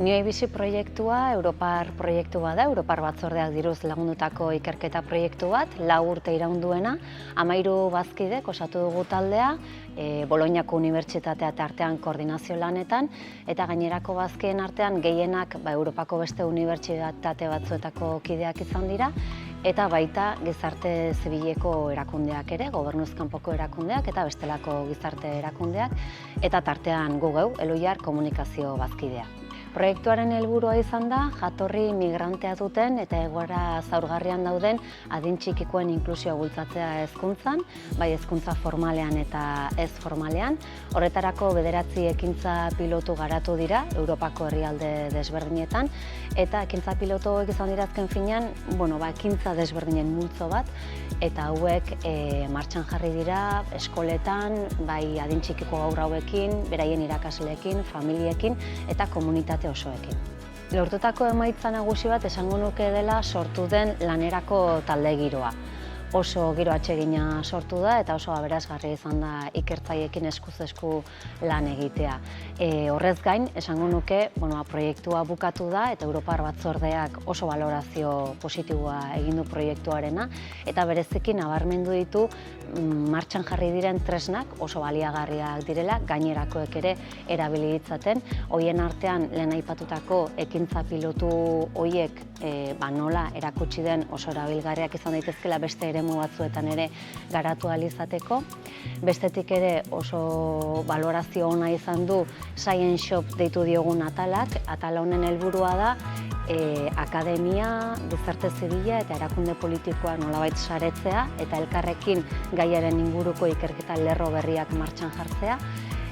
Nioi bizi proiektua Europar proiektu bat da, Europar batzordeak diruz lagundutako ikerketa proiektu bat, 4 urte iraun duena, 13 bazkidek osatu dugu taldea, Bolognako Unibertsitatea artean koordinazio lanetan, eta gainerako bazkien artean gehienak Europako beste unibertsitate batzuetako kideak izan dira, eta baita gizarte zibileko erakundeak ere, gobernuz kanpoko erakundeak eta bestelako gizarte erakundeak, eta tartean gu geu, Eluiar komunikazio bazkidea. Proiektuaren helburua izan da, jatorri migrantea duten eta egoera zaurgarrian dauden adin txikikoen inklusioa bultzatzea hezkuntzan, bai hezkuntza formalean eta ez formalean. Horretarako 9 ekintza pilotu garatu dira, Europako herrialde desberdinetan, eta ekintza pilotu hauek izan dira azken finean, ekintza desberdinen multzo bat, eta hauek martxan jarri dira eskoletan, bai adin txikiko haur hauekin, beraien irakasleekin, familiekin eta komunitate osoekin. Lortutako emaitza nagusi bat esango nuke dela sortu den lanerako talde giroa. Oso giro atsegina sortu da eta oso aberasgarria izan da ikertzaileekin eskuz esku lan egitea. Horrez gain, esango nuke, proiektua bukatu da eta Europar batzordeak oso balorazio positiboa egin du proiektuarena eta bereziki nabarmendu ditu martxan jarri diren tresnak oso baliagarriak direla, gainerakoek ere erabili ditzaten. Horien artean lehen aipatutako ekintza pilotu horiek nola erakutsi den oso erabilgarriak izan daitezkela beste eremu batzuetan ere garatu ahal izateko. Bestetik ere oso balorazio ona izan du Science Shop deitu diogun atalak. Atala honen helburua da akademia, gizarte zibila eta erakunde politikoa nolabait saretzea eta elkarrekin gaiaren inguruko ikerketa lerro berriak martxan jartzea.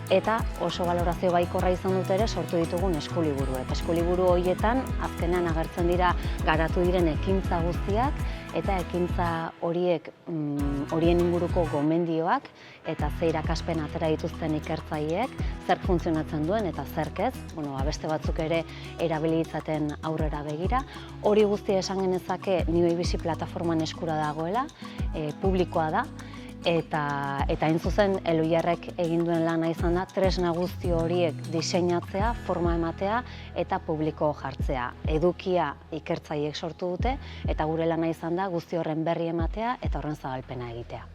Eta oso balorazio baikorra izan dut ere sortu ditugun eskuliburuek. Eskuliburu horietan azkenean agertzen dira garatu diren ekintza guztiak eta ekintza horien inguruko gomendioak eta ze irakaspen atera dituzten ikertzaileek, zerk funtzionatzen duen eta zerk ez, beste batzuk ere erabili ditzaten aurrera begira. Hori guztia esan genezake Nioi bizi plataforman eskura dagoela, publikoa da, eta hain zuzen Eluiarrek egin duen lana izan da tresna guzti horiek diseinatzea, forma ematea eta publiko jartzea. Edukia ikertzaileek sortu dute eta gure lana izan da guzti horren berri ematea eta horren zabalpena egitea.